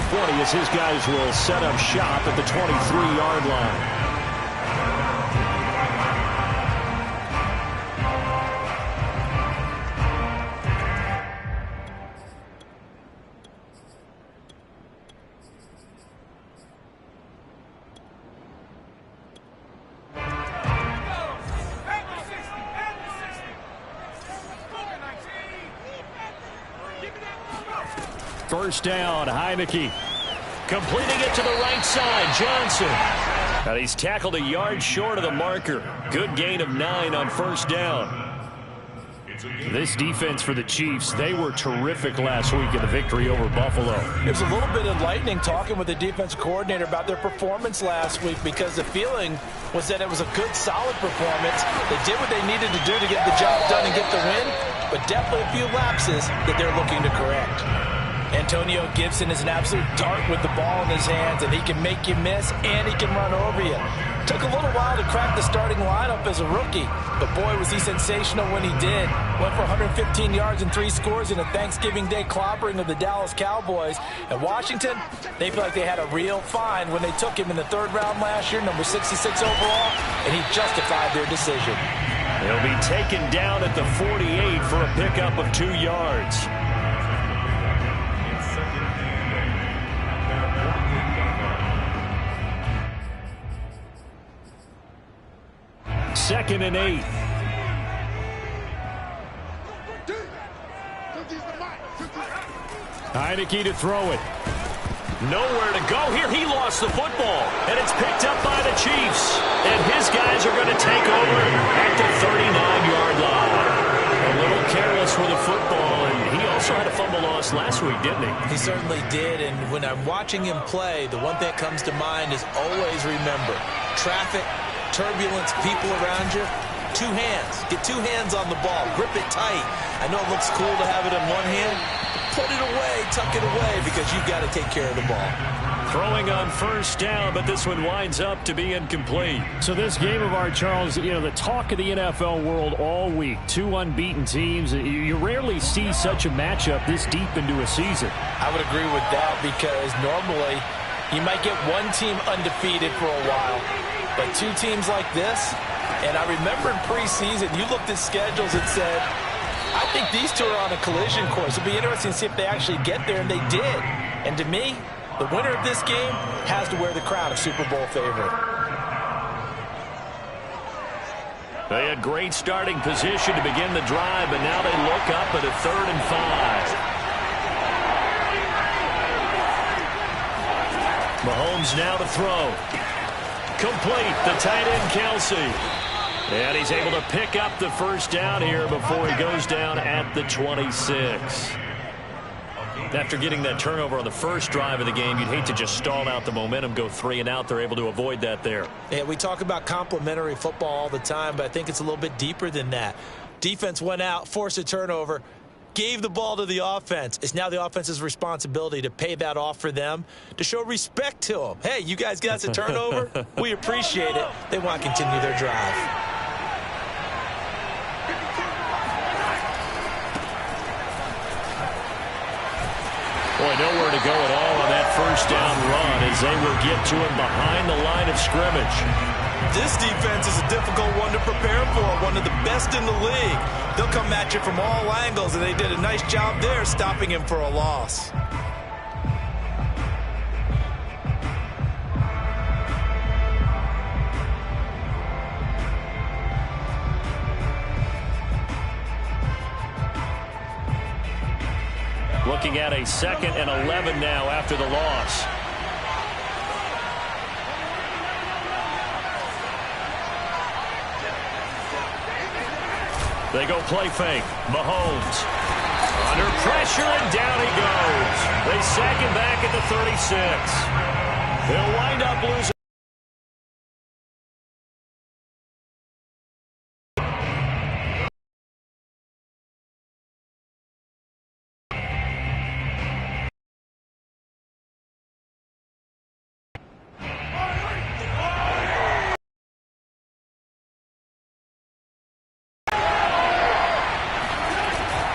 20 as his guys will set up shop at the 23-yard line. First down, Heineke. Completing it to the right side, Johnson. And he's tackled a yard short of the marker. Good gain of 9 on first down. This defense for the Chiefs, they were terrific last week in the victory over Buffalo. It was a little bit enlightening talking with the defensive coordinator about their performance last week, because the feeling was that it was a good, solid performance. They did what they needed to do to get the job done and get the win, but definitely a few lapses that they're looking to correct. Antonio Gibson is an absolute dart with the ball in his hands, and he can make you miss, and he can run over you. Took a little while to crack the starting lineup as a rookie, but boy, was he sensational when he did. Went for 115 yards and 3 scores in a Thanksgiving Day clobbering of the Dallas Cowboys. And Washington, they feel like they had a real find when they took him in the 3rd round last year, number 66 overall, and he justified their decision. He'll be taken down at the 48 for a pickup of 2 yards. Second and 8. Heineke to throw it. Nowhere to go here. He lost the football, and it's picked up by the Chiefs. And his guys are going to take over at the 39-yard line. A little careless with the football, and he also had a fumble loss last week, didn't he? He certainly did, and when I'm watching him play, the one thing that comes to mind is always remember, traffic, turbulence, people around you, 2 hands. Get 2 hands on the ball. Grip it tight. I know it looks cool to have it in one hand. Put it away, tuck it away, because you've got to take care of the ball. Throwing on first down, but this one winds up to be incomplete. So this game of art, Charles, you know, the talk of the NFL world all week. 2 unbeaten teams. You rarely see such a matchup this deep into a season. I would agree with that, because normally you might get one team undefeated for a while, but 2 teams like this, and I remember in preseason, you looked at schedules and said, I think these 2 are on a collision course. It'll be interesting to see if they actually get there, and they did. And to me, the winner of this game has to wear the crown of Super Bowl favorite. They had great starting position to begin the drive, but now they look up at a 3rd and 5. Mahomes now to throw. Complete, the tight end Kelsey. And he's able to pick up the first down here before he goes down at the 26. After getting that turnover on the first drive of the game, you'd hate to just stall out the momentum, go 3 and out. They're able to avoid that there. Yeah, we talk about complementary football all the time, but I think it's a little bit deeper than that. Defense went out, forced a turnover, gave the ball to the offense. It's now the offense's responsibility to pay that off for them, to show respect to them. Hey, you guys got us a turnover? We appreciate it. They want to continue their drive. Boy, nowhere to go at all on that first down run as they will get to him behind the line of scrimmage. This defense is a difficult one to prepare for, one of the best in the league. They'll come at you from all angles, and they did a nice job there stopping him for a loss. Looking at a 2nd and 11 now after the loss. They go play fake. Mahomes under pressure, and down he goes. They sack him back at the 36. He'll wind up losing.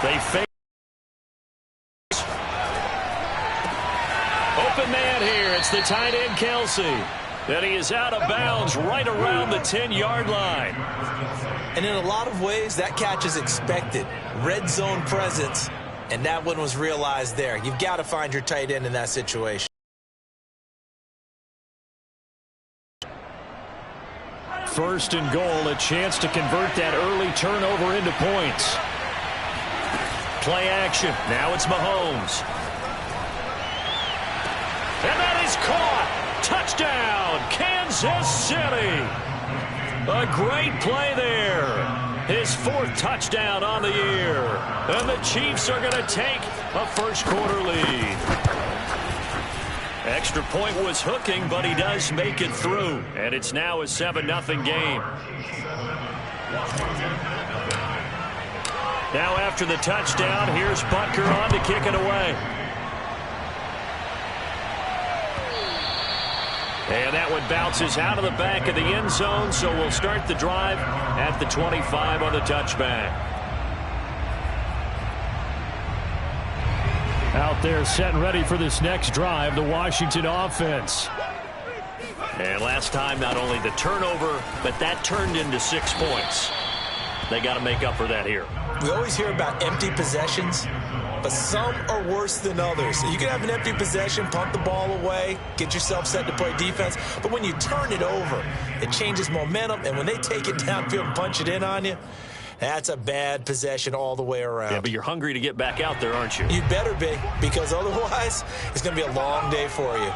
They fake. open man here. It's the tight end, Kelce. And he is out of bounds right around the 10-yard line. And in a lot of ways, that catch is expected. Red zone presence, and that one was realized there. You've got to find your tight end in that situation. First and goal, a chance to convert that early turnover into points. Play action. Now it's Mahomes. And that is caught. Touchdown, Kansas City. A great play there. His 4th touchdown on the year. And the Chiefs are going to take a first-quarter lead. Extra point was hooking, but he does make it through. And it's now a 7-0 game. Now after the touchdown, here's Butker on to kick it away. And that one bounces out of the back of the end zone, so we'll start the drive at the 25 on the touchback. Out there set and ready for this next drive, the Washington offense. And last time, not only the turnover, but that turned into 6 points. They got to make up for that here. We always hear about empty possessions, but some are worse than others. You can have an empty possession, punt the ball away, get yourself set to play defense, but when you turn it over, it changes momentum, and when they take it downfield and punch it in on you, that's a bad possession all the way around. Yeah, but you're hungry to get back out there, aren't you? You better be, because otherwise it's going to be a long day for you.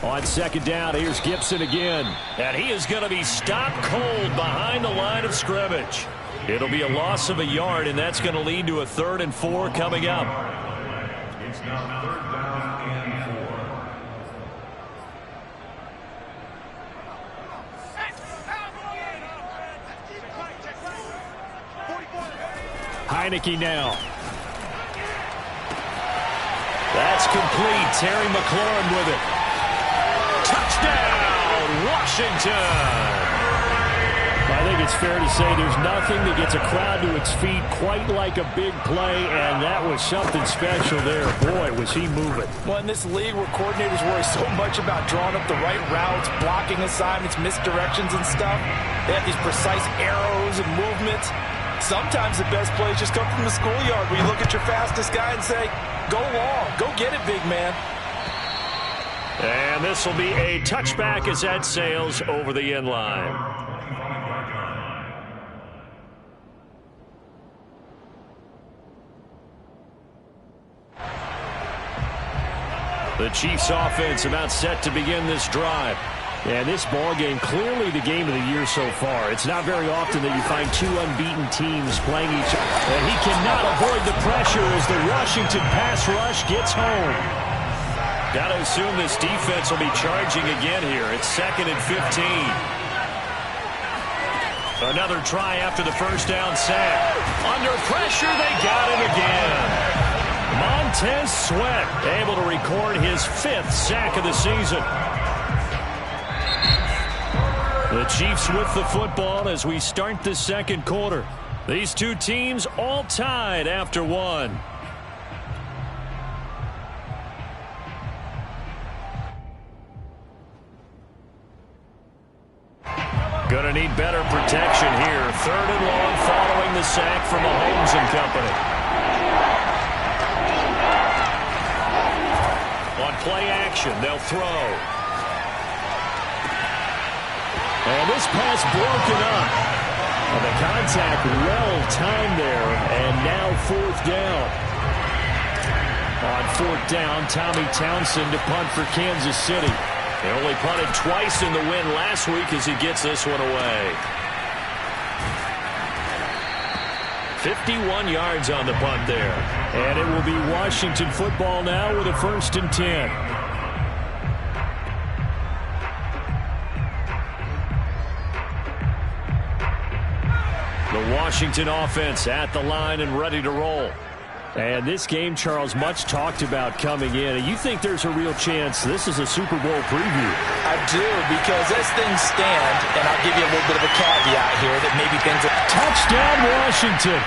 On second down, here's Gibson again. And he is going to be stopped cold behind the line of scrimmage. It'll be a loss of a yard, and that's going to lead to a 3rd and 4 coming up. It's now 3rd down and 4. Heineke now. That's complete. Terry McLaurin with it. Touchdown, Washington. I think it's fair to say there's nothing that gets a crowd to its feet quite like a big play, and that was something special there. Boy, was he moving. Well, in this league where coordinators worry so much about drawing up the right routes, blocking assignments, misdirections and stuff, they have these precise arrows and movements. Sometimes the best plays just come from the schoolyard where you look at your fastest guy and say, go long, go get it, big man. And this will be a touchback as that sails over the end line. The Chiefs offense about set to begin this drive. And this ball game, clearly the game of the year so far. It's not very often that you find 2 unbeaten teams playing each other. And he cannot avoid the pressure as the Washington pass rush gets home. Got to assume this defense will be charging again here. It's 2nd and 15. Another try after the first down sack. Under pressure, they got him again. Montez Sweat able to record his 5th sack of the season. The Chiefs with the football as we start the second quarter. These two teams all tied after one. Gonna need better protection here. 3rd and long following the sack from Mahomes and company. On play action, they'll throw. And this pass broken up. And the contact well timed there. And now 4th down. On 4th down, Tommy Townsend to punt for Kansas City. He only punted twice in the win last week as he gets this one away. 51 yards on the punt there. And it will be Washington football now with a 1st and 10. The Washington offense at the line and ready to roll. And this game, Charles, much talked about coming in. And you think there's a real chance this is a Super Bowl preview? I do, because as things stand, and I'll give you a little bit of a caveat here, that maybe things are... Touchdown, Washington.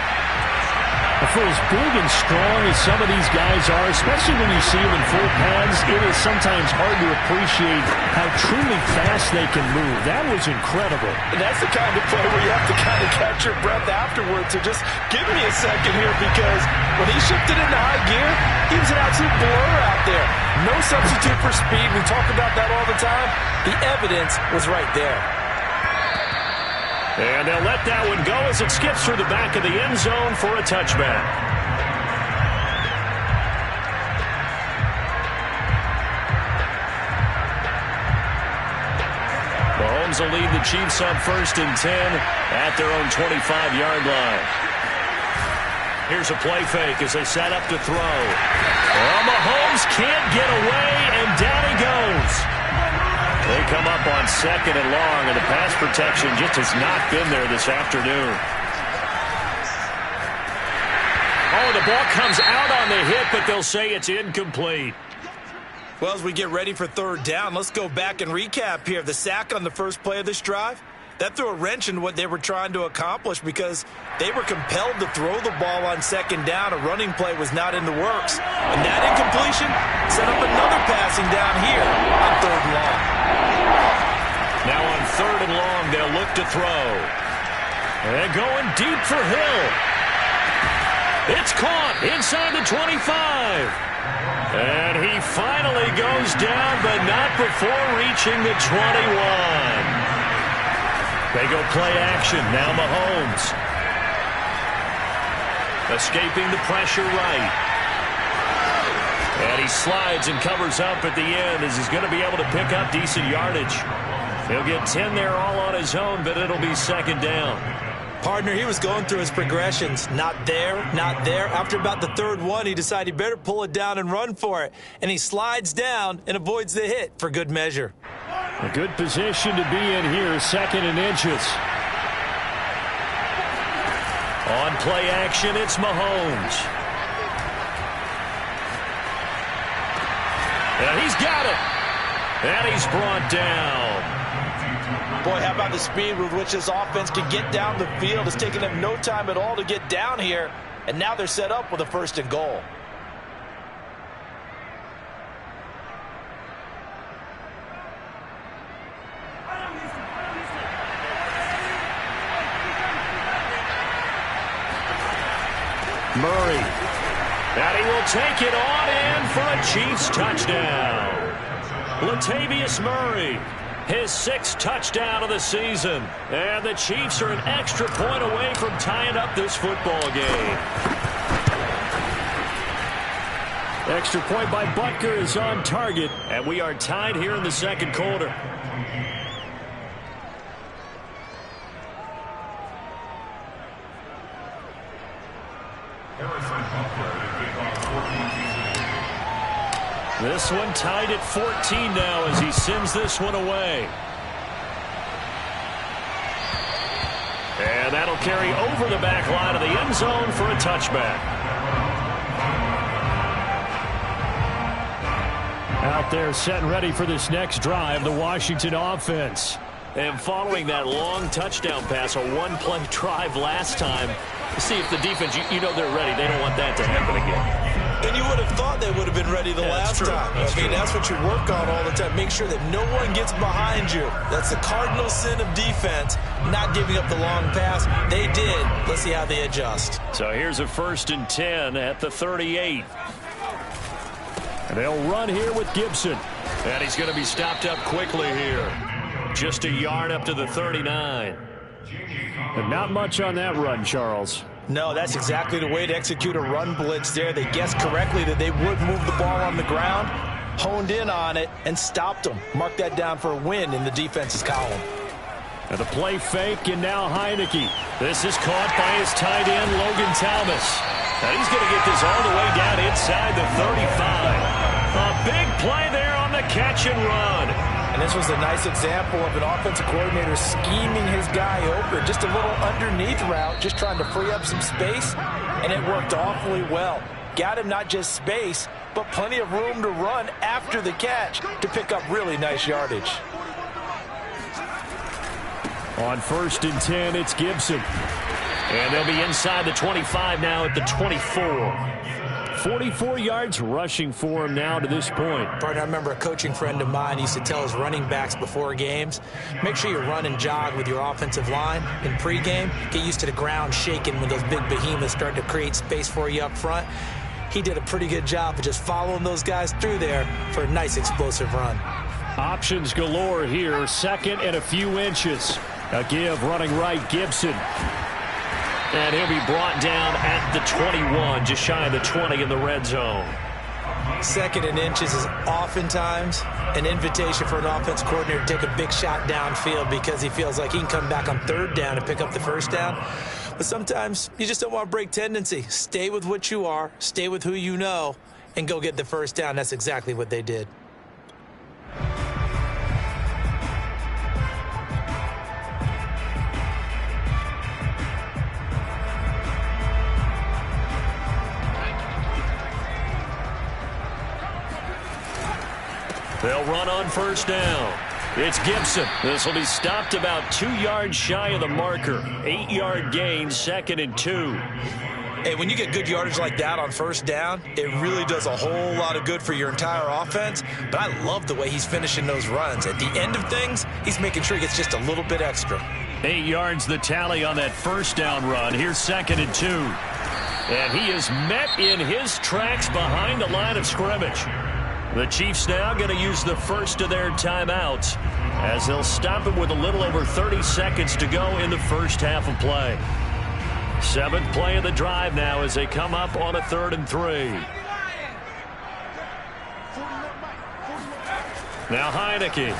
For as big and strong as some of these guys are, especially when you see them in full pads, it is sometimes hard to appreciate how truly fast they can move. That was incredible. And that's the kind of play where you have to kind of catch your breath afterwards. So just give me a second here, because when he shifted into high gear, he was an absolute blur out there. No substitute for speed. We talk about that all the time. The evidence was right there. And they'll let that one go as it skips through the back of the end zone for a touchback. Mahomes will lead the Chiefs up 1st and 10 at their own 25-yard line. Here's a play fake as they set up to throw. Oh, Mahomes can't get away, and down he goes. They come up on 2nd and long, and the pass protection just has not been there this afternoon. Oh, the ball comes out on the hit, but they'll say it's incomplete. Well, as we get ready for 3rd down, let's go back and recap here. The sack on the first play of this drive, that threw a wrench in what they were trying to accomplish, because they were compelled to throw the ball on 2nd down. A running play was not in the works. And that incompletion set up another passing down here on 3rd and long. Now on 3rd and long, they'll look to throw. And going deep for Hill. It's caught inside the 25. And he finally goes down, but not before reaching the 21. They go play action. Now Mahomes. Escaping the pressure right. And he slides and covers up at the end as he's going to be able to pick up decent yardage. He'll get 10 there all on his own, but it'll be 2nd down. Partner, he was going through his progressions. Not there, not there. After about the 3rd one, he decided he better pull it down and run for it. And he slides down and avoids the hit for good measure. A good position to be in here, 2nd and inches. On play action, it's Mahomes. And he's got it. And he's brought down. Boy, how about the speed with which this offense can get down the field? It's taken them no time at all to get down here. And now they're set up with a 1st and goal. Murray. And he will take it on in for a Chiefs touchdown. Latavius Murray, his 6th touchdown of the season. And the Chiefs are an extra point away from tying up this football game. Extra point by Butker is on target, and we are tied here in the 2nd quarter. This one tied at 14 now as he sends this one away. And that'll carry over the back line of the end zone for a touchback. Out there set and ready for this next drive, the Washington offense. And following that long touchdown pass, a 1-play drive last time, see if the defense, you know they're ready. They don't want that to happen again. And you would have thought they would have been ready the last time. That's what you work on all the time. Make sure that no one gets behind you. That's the cardinal sin of defense, not giving up the long pass. They did. Let's see how they adjust. So here's a 1st and 10 at the 38. And they'll run here with Gibson. And he's going to be stopped up quickly here. Just a yard up to the 39. And not much on that run, Charles. No, that's exactly the way to execute a run blitz there. They guessed correctly that they would move the ball on the ground, honed in on it, and stopped them. Mark that down for a win in the defense's column. And the play fake, and now Heineke. This is caught by his tight end, Logan Thomas. And he's going to get this all the way down inside the 35. A big play there on the catch and run. And this was a nice example of an offensive coordinator scheming his guy open. Just a little underneath route, just trying to free up some space, and it worked awfully well. Got him not just space, but plenty of room to run after the catch to pick up really nice yardage. On 1st and 10, it's Gibson. And they'll be inside the 25 now at the 24. 44 yards rushing for him now to this point. Partner, I remember a coaching friend of mine used to tell his running backs before games, make sure you run and jog with your offensive line in pregame. Get used to the ground shaking when those big behemoths start to create space for you up front. He did a pretty good job of just following those guys through there for a nice explosive run. Options galore here. Second and a few inches. A give running right, Gibson. And he'll be brought down at the 21, just shy of the 20 in the red zone. Second and inches is oftentimes an invitation for an offense coordinator to take a big shot downfield because he feels like he can come back on third down and pick up the first down. But sometimes you just don't want to break tendency. Stay with what you are, stay with who you know, and go get the first down. That's exactly what they did. They'll run on first down. It's Gibson. This will be stopped about 2 yards shy of the marker. 8-yard gain, 2nd and 2. Hey, when you get good yardage like that on first down, it really does a whole lot of good for your entire offense. But I love the way he's finishing those runs. At the end of things, he's making sure he gets just a little bit extra. 8 yards the tally on that first down run. Here's 2nd and 2. And he is met in his tracks behind the line of scrimmage. The Chiefs now going to use the first of their timeouts as they'll stop it with a little over 30 seconds to go in the first half of play. 7th play of the drive now as they come up on a 3rd and 3. Now Heineke.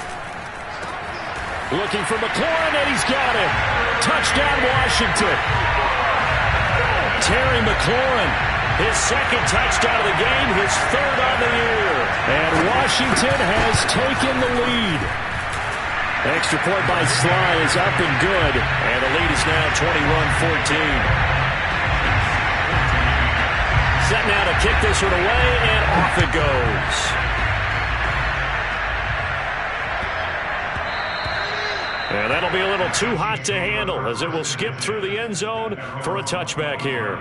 Looking for McLaurin, and he's got it. Touchdown, Washington. Terry McLaurin. His second touchdown of the game, his 3rd on the year. And Washington has taken the lead. Extra point by Sly is up and good. And the lead is now 21-14. Set now to kick this one away, and off it goes. And that'll be a little too hot to handle as it will skip through the end zone for a touchback here.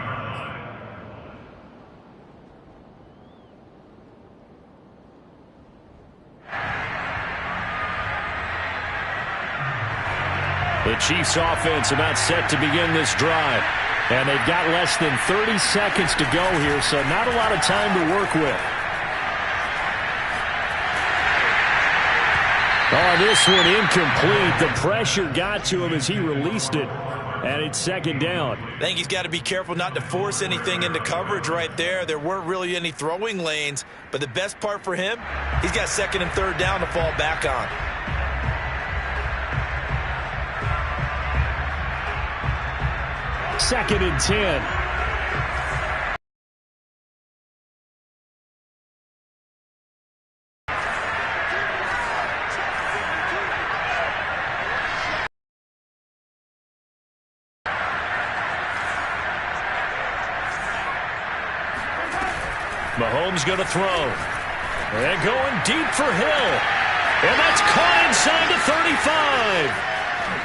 The Chiefs offense about set to begin this drive. And they've got less than 30 seconds to go here, so not a lot of time to work with. Oh, this one incomplete. The pressure got to him as he released it. And it's 2nd down. I think he's got to be careful not to force anything into coverage right there. There weren't really any throwing lanes. But the best part for him, he's got 2nd and 3rd down to fall back on. Second and 10. Mahomes going to throw. And going deep for Hill. And that's caught inside the 35.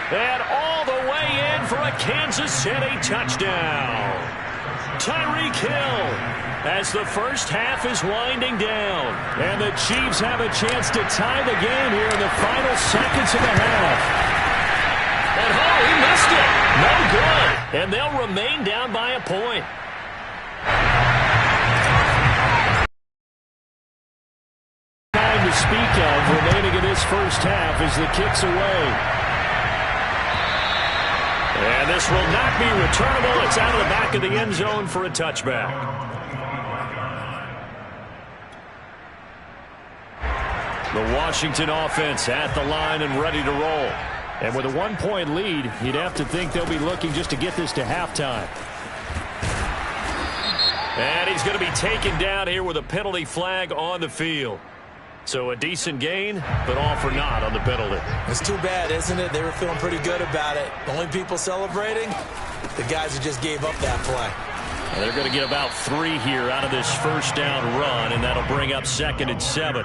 And all the way in for a Kansas City touchdown. Tyreek Hill as the first half is winding down. And the Chiefs have a chance to tie the game here in the final seconds of the half. And oh, he missed it. No good. And they'll remain down by a point. Time to speak of remaining in this first half as the kick's away. And this will not be returnable. It's out of the back of the end zone for a touchback. The Washington offense at the line and ready to roll. And with a 1-point lead, you'd have to think they'll be looking just to get this to halftime. And he's going to be taken down here with a penalty flag on the field. So a decent gain, but all for naught on the penalty. It's too bad, isn't it? They were feeling pretty good about it. The only people celebrating, the guys who just gave up that play. And they're going to get about 3 here out of this first down run, and that'll bring up 2nd and 7.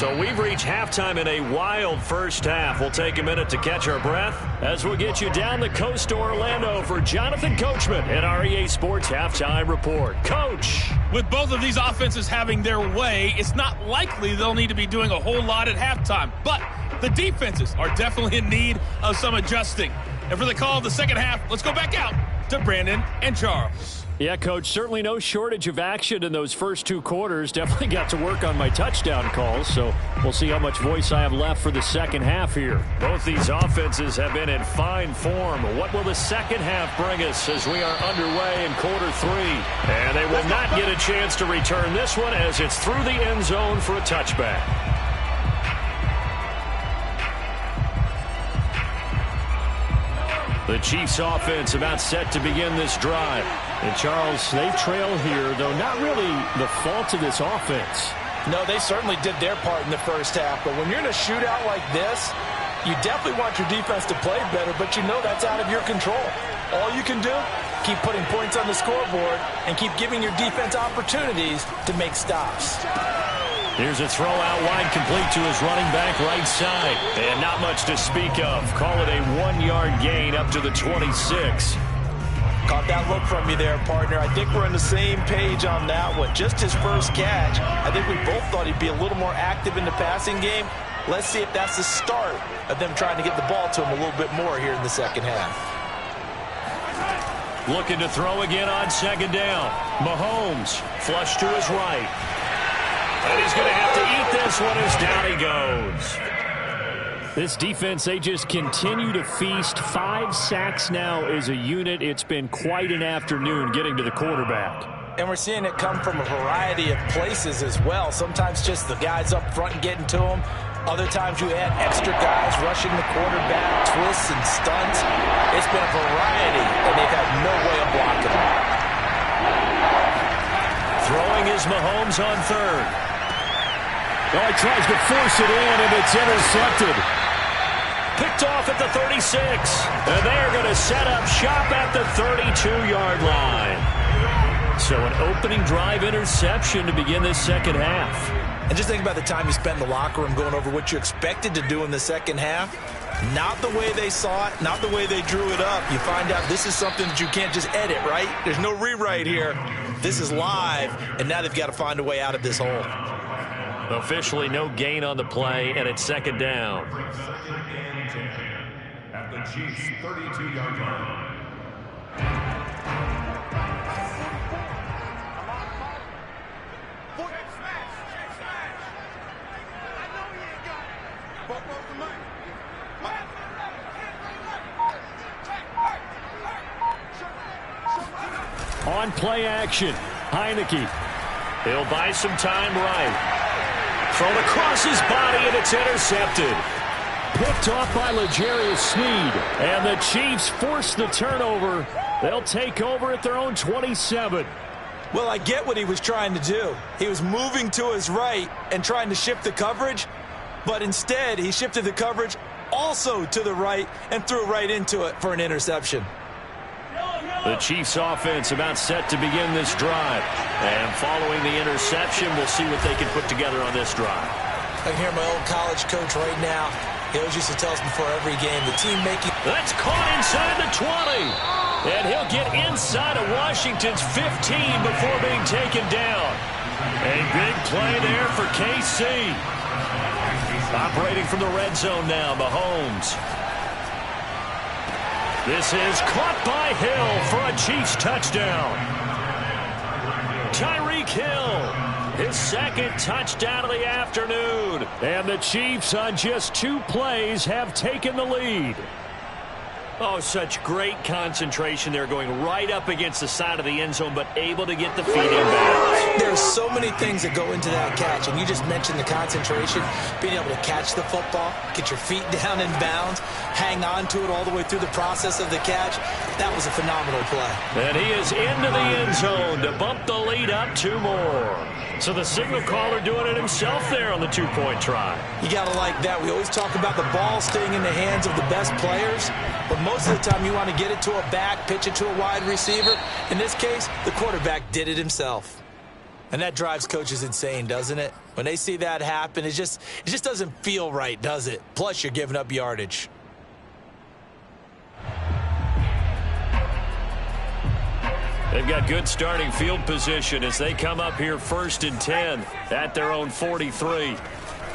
So we've reached halftime in a wild first half. We'll take a minute to catch our breath as we'll get you down the coast to Orlando for Jonathan Coachman at our EA Sports Halftime Report. Coach. With both of these offenses having their way, it's not likely they'll need to be doing a whole lot at halftime. But the defenses are definitely in need of some adjusting. And for the call of the second half, let's go back out to Brandon and Charles. Yeah, Coach, certainly no shortage of action in those first two quarters. Definitely got to work on my touchdown calls, so we'll see how much voice I have left for the second half here. Both these offenses have been in fine form. What will the second half bring us as we are underway in quarter three? And they will not get a chance to return this one as it's through the end zone for a touchback. The Chiefs offense about set to begin this drive. And Charles, they trail here, though not really the fault of this offense. No, they certainly did their part in the first half. But when you're in a shootout like this, you definitely want your defense to play better, but you know that's out of your control. All you can do, keep putting points on the scoreboard and keep giving your defense opportunities to make stops. Here's a throw out wide, complete to his running back right side. And not much to speak of. Call it a 1-yard gain up to the 26. Caught that look from you there, partner. I think we're on the same page on that one. Just his first catch. I think we both thought he'd be a little more active in the passing game. Let's see if that's the start of them trying to get the ball to him a little bit more here in the second half. Looking to throw again on second down. Mahomes flush to his right. And he's going to have to eat this one as down he goes. This defense, they just continue to feast. 5 sacks now as a unit. It's been quite an afternoon getting to the quarterback. And we're seeing it come from a variety of places as well. Sometimes just the guys up front and getting to him. Other times you add extra guys rushing the quarterback, twists and stunts. It's been a variety, and they've had no way of blocking him. Throwing is Mahomes on third. Oh, he tries to force it in, and it's intercepted. Picked off at the 36. And they're going to set up shop at the 32-yard line. So an opening drive interception to begin this second half. And just think about the time you spent in the locker room going over what you expected to do in the second half. Not the way they saw it, not the way they drew it up. You find out this is something that you can't just edit, right? There's no rewrite here. This is live, and now they've got to find a way out of this hole. Officially no gain on the play, and it's second down. At the Chiefs' 32-yard line. On play action, Heineke. He'll buy some time right. Thrown across his body, and it's intercepted. Picked off by L'Jarius Sneed. And the Chiefs force the turnover. They'll take over at their own 27. Well, I get what he was trying to do. He was moving to his right and trying to shift the coverage, but instead he shifted the coverage also to the right and threw right into it for an interception. The Chiefs offense about set to begin this drive. And following the interception, we'll see what they can put together on this drive. I can hear my old college coach right now. He always used to tell us before every game, the team making... That's caught inside the 20. And he'll get inside of Washington's 15 before being taken down. A big play there for KC. Operating from the red zone now, Mahomes. This is caught by Hill for a Chiefs touchdown. Tyreek Hill, his second touchdown of the afternoon. And the Chiefs on just 2 plays have taken the lead. Oh, such great concentration there, going right up against the side of the end zone, but able to get the feet in bounds. There's so many things that go into that catch, and you just mentioned the concentration, being able to catch the football, get your feet down in bounds, hang on to it all the way through the process of the catch. That was a phenomenal play. And he is into the end zone to bump the lead up 2 more. So the signal caller doing it himself there on the 2-point try. You got to like that. We always talk about the ball staying in the hands of the best players, but most of the time you want to get it to a back, pitch it to a wide receiver. In this case, the quarterback did it himself. And that drives coaches insane, doesn't it? When they see that happen, it just doesn't feel right, does it? Plus, you're giving up yardage. They've got good starting field position as they come up here 1st and 10 at their own 43.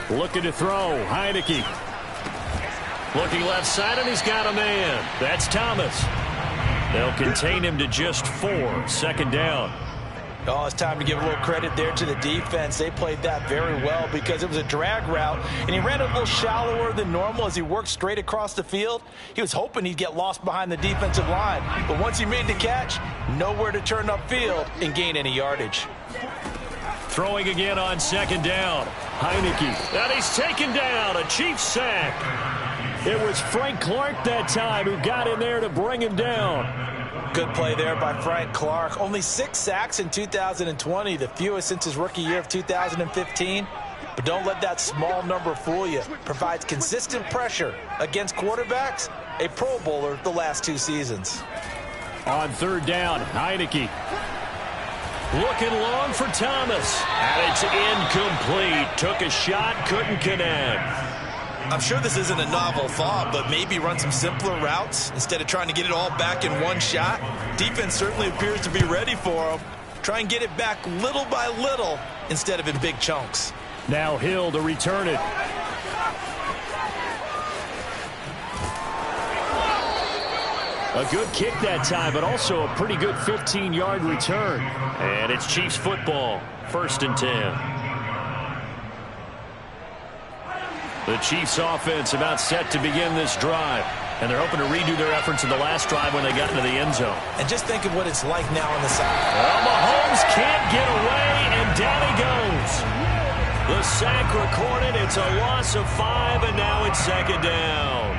Looking to throw, Heineke. Looking left side, and he's got a man. That's Thomas. They'll contain him to just 4. 2nd down. Oh, it's time to give a little credit there to the defense. They played that very well because it was a drag route, and he ran a little shallower than normal as he worked straight across the field. He was hoping he'd get lost behind the defensive line, but once he made the catch, nowhere to turn upfield and gain any yardage. Throwing again on 2nd down. Heineke. And he's taken down. A Chiefs sack. It was Frank Clark that time who got in there to bring him down. Good play there by Frank Clark. Only 6 sacks in 2020, the fewest since his rookie year of 2015. But don't let that small number fool you. Provides consistent pressure against quarterbacks, a Pro Bowler the last 2 seasons. On 3rd down, Heineke. Looking long for Thomas. And it's incomplete. Took a shot, couldn't connect. I'm sure this isn't a novel thought, but maybe run some simpler routes instead of trying to get it all back in one shot. Defense certainly appears to be ready for him. Try and get it back little by little instead of in big chunks. Now Hill to return it. A good kick that time, but also a pretty good 15-yard return. And it's Chiefs football, 1st and 10. The Chiefs offense about set to begin this drive. And they're hoping to redo their efforts in the last drive when they got into the end zone. And just think of what it's like now on the side. Well, Mahomes can't get away, and down he goes. The sack recorded. It's a loss of 5, and now it's 2nd down.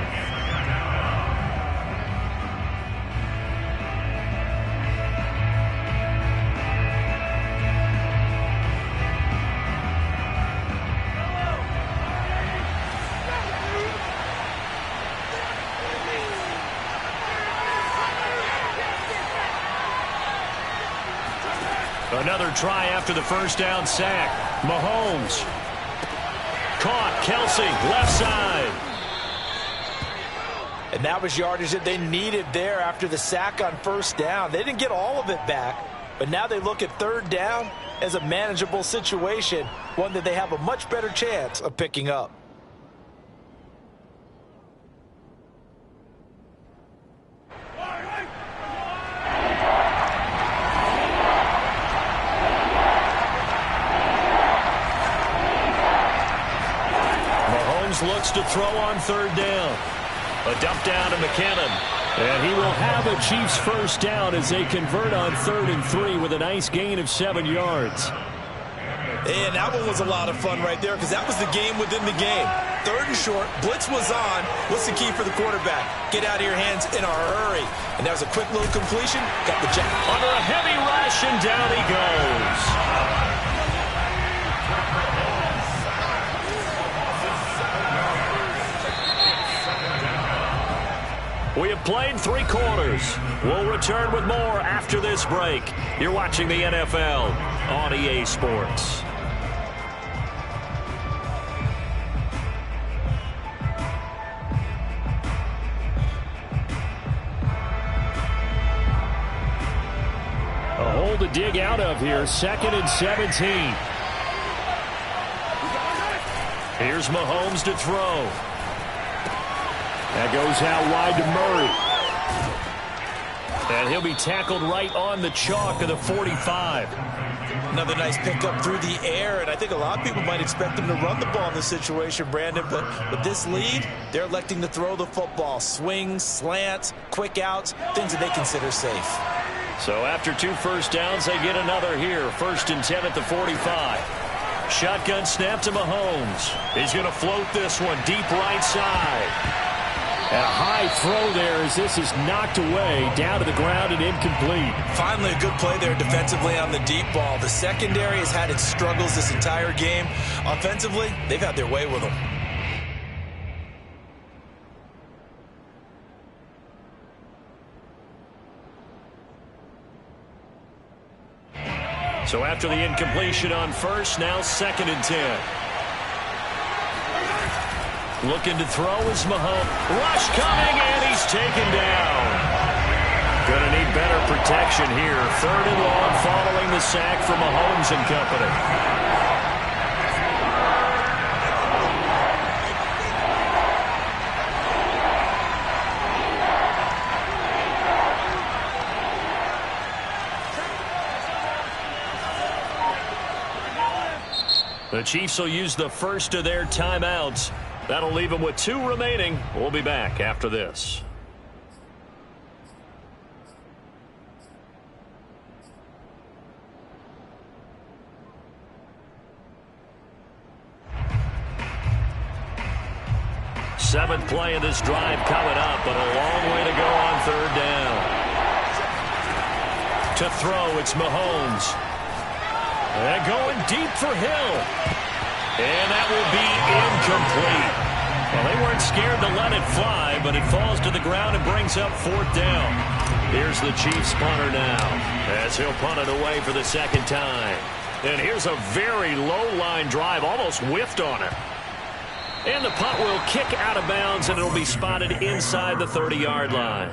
Another try after the 1st down sack. Mahomes. Caught. Kelsey, left side. And that was yardage that they needed there after the sack on 1st down. They didn't get all of it back, but now they look at 3rd down as a manageable situation, one that they have a much better chance of picking up. Looks to throw on 3rd down. A dump down to McKinnon. And he will have a Chiefs 1st down as they convert on 3rd and 3 with a nice gain of 7 yards. And that one was a lot of fun right there because that was the game within the game. 3rd and short, blitz was on. What's the key for the quarterback? Get out of your hands in a hurry. And that was a quick little completion. Got the jack. Under a heavy rush, and down he goes. We have played 3 quarters. We'll return with more after this break. You're watching the NFL on EA Sports. A hole to dig out of here. 2nd and 17. Here's Mahomes to throw. That goes out wide to Murray. And he'll be tackled right on the chalk of the 45. Another nice pickup through the air, and I think a lot of people might expect him to run the ball in this situation, Brandon, but with this lead, they're electing to throw the football. Swings, slants, quick outs, things that they consider safe. So after 2 first downs, they get another here. 1st and 10 at the 45. Shotgun snap to Mahomes. He's going to float this one deep right side. And a high throw there as this is knocked away, down to the ground and incomplete. Finally a good play there defensively on the deep ball. The secondary has had its struggles this entire game. Offensively, they've had their way with them. So after the incompletion on first, now 2nd and 10. Looking to throw is Mahomes. Rush coming, and he's taken down. Going to need better protection here. 3rd and long following the sack from Mahomes and company. The Chiefs will use the first of their timeouts. That'll leave them with 2 remaining. We'll be back after this. Seventh play of this drive coming up, but a long way to go on 3rd down. To throw, it's Mahomes. And going deep for Hill. And that will be incomplete. Well, they weren't scared to let it fly, but it falls to the ground and brings up 4th down. Here's the Chiefs punter now, as he'll punt it away for the 2nd time. And here's a very low-line drive, almost whiffed on it. And the punt will kick out of bounds, and it'll be spotted inside the 30-yard line.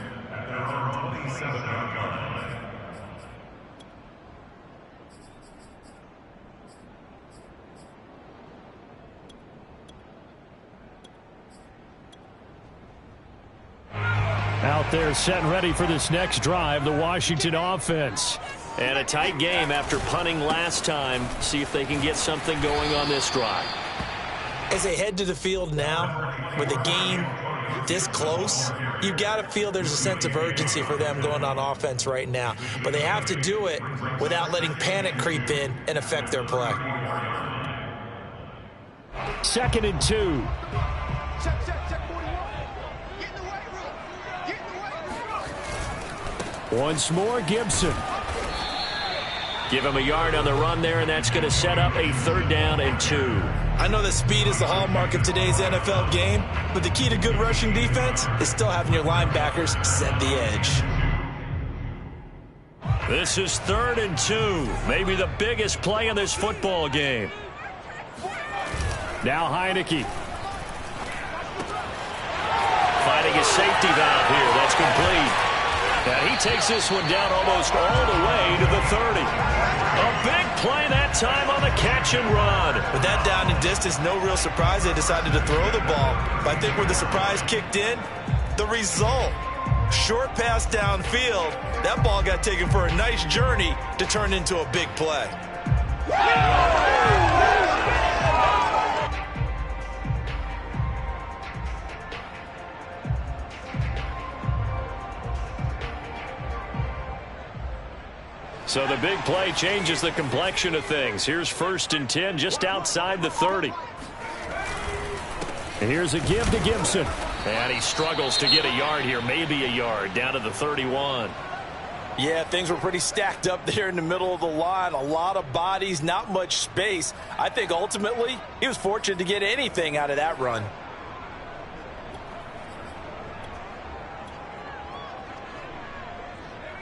Out there set and ready for this next drive, the Washington offense. And a tight game after punting last time. See if they can get something going on this drive. As they head to the field now, with the game this close, you've got to feel there's a sense of urgency for them going on offense right now. But they have to do it without letting panic creep in and affect their play. 2nd and 2. Once more, Gibson. Give him a yard on the run there, and that's going to set up a 3rd down and 2. I know that speed is the hallmark of today's NFL game, but the key to good rushing defense is still having your linebackers set the edge. This is 3rd and 2, maybe the biggest play in this football game. Now Heineke. Finding a safety valve here. That's complete. And he takes this one down almost all the way to the 30. A big play that time on the catch and run. With that down and distance, no real surprise they decided to throw the ball. But I think when the surprise kicked in, the result, short pass downfield, that ball got taken for a nice journey to turn into a big play. So the big play changes the complexion of things. Here's 1st and 10 just outside the 30. And here's a give to Gibson. And he struggles to get a yard here, maybe a yard, down to the 31. Yeah, things were pretty stacked up there in the middle of the line. A lot of bodies, not much space. I think ultimately he was fortunate to get anything out of that run.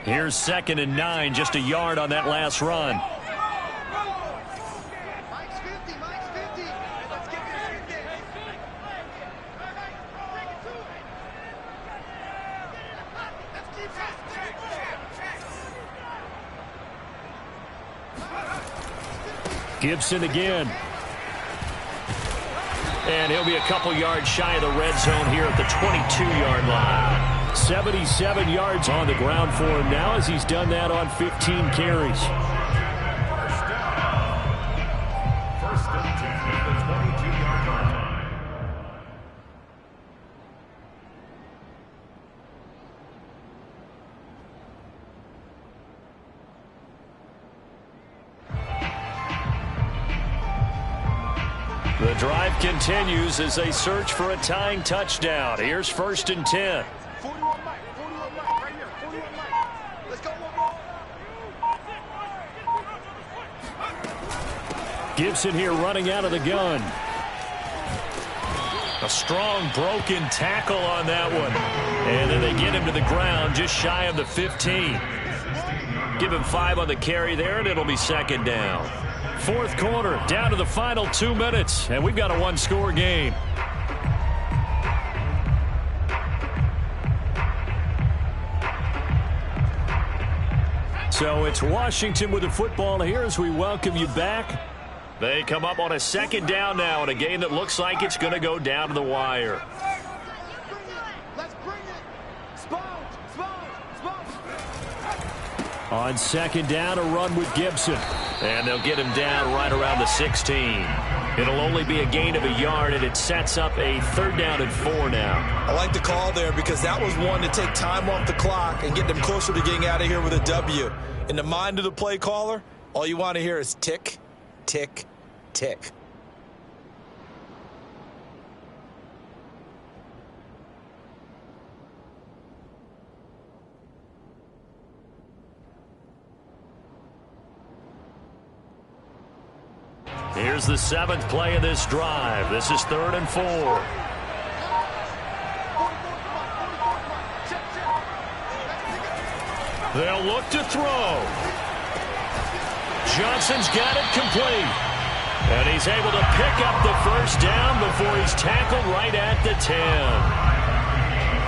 Here's 2nd and 9, just a yard on that last run. Gibson again. And he'll be a couple yards shy of the red zone here at the 22-yard line. 77 yards on the ground for him now as he's done that on 15 carries. First and 10 at the 22-yard line. The drive continues as they search for a tying touchdown. Here's 1st and 10. 41 Mike, right here, 41 Mike. Let's go, Gibson here running out of the gun. A strong broken tackle on that one. And then they get him to the ground just shy of the 15. Give him 5 on the carry there, and it'll be second down. Fourth quarter, down to the final 2 minutes, and we've got a one-score game. So it's Washington with the football here as we welcome you back. They come up on a second down now in a game that looks like it's going to go down to the wire. Let's bring it. Sponge. On second down, a run with Gibson. And they'll get him down right around the 16. It'll only be a gain of a yard, and it sets up a 3rd down and 4 now. I like the call there because that was one to take time off the clock and get them closer to getting out of here with a W. In the mind of the play caller, all you want to hear is tick, tick, tick. Here's the 7th play of this drive. This is 3rd and 4. They'll look to throw. Johnson's got it complete. And he's able to pick up the first down before he's tackled right at the 10.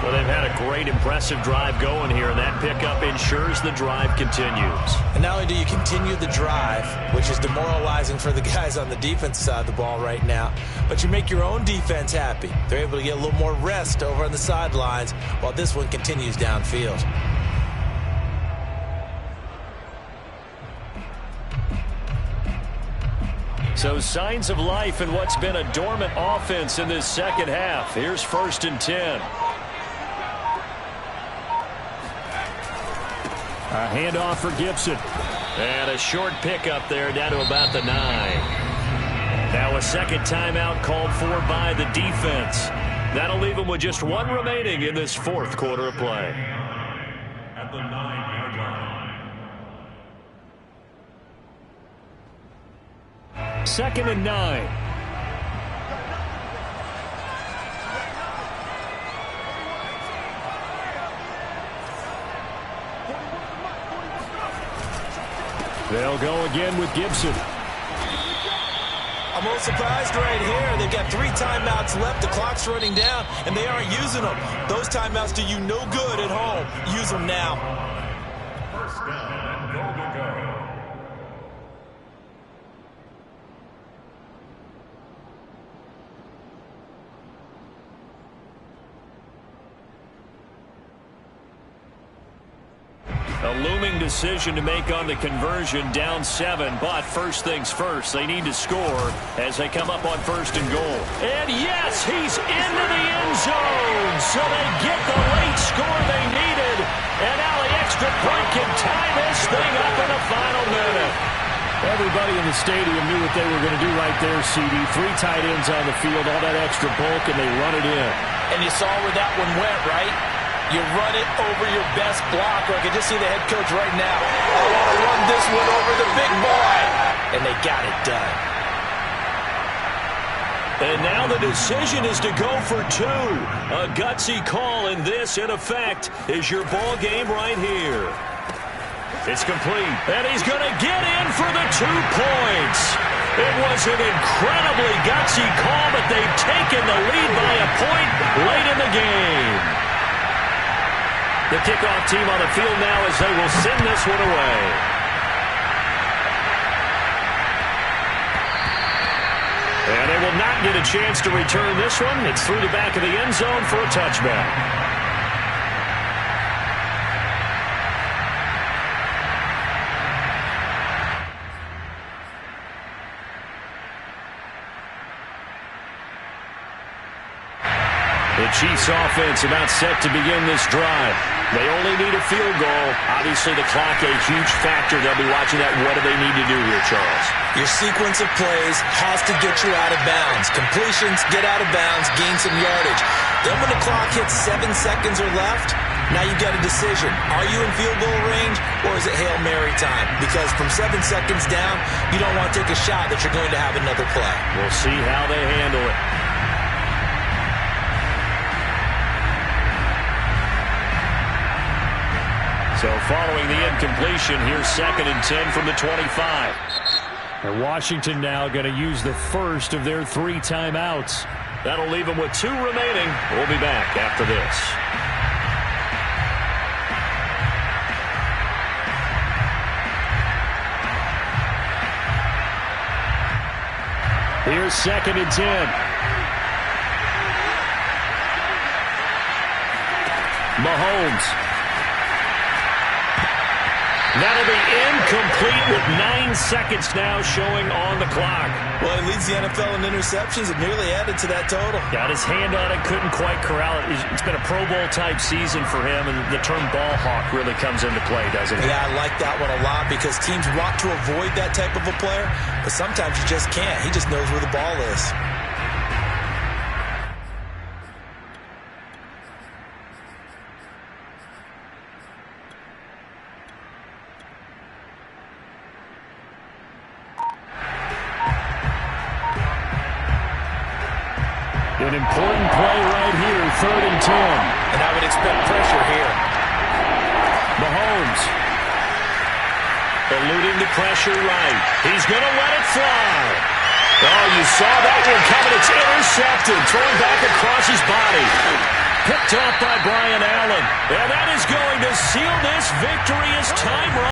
Well, they've had a great, impressive drive going here, and that pickup ensures the drive continues. And not only do you continue the drive, which is demoralizing for the guys on the defense side of the ball right now, but you make your own defense happy. They're able to get a little more rest over on the sidelines while this one continues downfield. So signs of life in what's been a dormant offense in this second half. Here's 1st and 10. A handoff for Gibson. And a short pickup there down to about the 9. Now a second timeout called for by the defense. That'll leave them with just 1 remaining in this 4th quarter of play. At the 9-yard line. 2nd and 9. They'll go again with Gibson. I'm a little surprised right here. They've got 3 timeouts left. The clock's running down, and they aren't using them. Those timeouts do you no good at home. Use them now. First down and goal to go. A looming decision to make on the conversion, down 7. But first things first, they need to score as they come up on 1st and goal. And yes, he's into the end zone. So they get the late score they needed. And now the extra point can tie this thing up in the final minute. Everybody in the stadium knew what they were going to do right there, CD. 3 tight ends on the field, all that extra bulk, and they run it in. And you saw where that one went, right? You run it over your best blocker. I can just see the head coach right now. I want to run this one over the big boy. And they got it done. And now the decision is to go for 2. A gutsy call, and this, in effect, is your ball game right here. It's complete, and he's going to get in for the 2 points. It was an incredibly gutsy call, but they've taken the lead by a point late in the game. The kickoff team on the field now as they will send this one away. And they will not get a chance to return this one. It's through the back of the end zone for a touchback. The Chiefs offense about set to begin this drive. They only need a field goal. Obviously, the clock a huge factor. They'll be watching that. What do they need to do here, Charles? Your sequence of plays has to get you out of bounds. Completions, get out of bounds, gain some yardage. Then when the clock hits 7 seconds or left, now you've got a decision. Are you in field goal range, or is it Hail Mary time? Because from 7 seconds down, you don't want to take a shot that you're going to have another play. We'll see how they handle it. So following the incompletion, here's 2nd and 10 from the 25. And Washington now going to use the first of their 3 timeouts. That'll leave them with 2 remaining. We'll be back after this. Here's 2nd and 10. Mahomes. That'll be incomplete with 9 seconds now showing on the clock. Well, he leads the NFL in interceptions and nearly added to that total. Got his hand on it, couldn't quite corral it. It's been a Pro Bowl type season for him, and the term ball hawk really comes into play, doesn't it? Yeah, I like that one a lot because teams want to avoid that type of a player, but sometimes you just can't. He just knows where the ball is. An important play right here, 3rd and 10. And I would expect pressure here. Mahomes eluding the pressure right. He's going to let it fly. Oh, you saw that one coming. It's intercepted. Throwing back across his body. Picked off by Brian Allen. And that is going to seal this victory as time runs.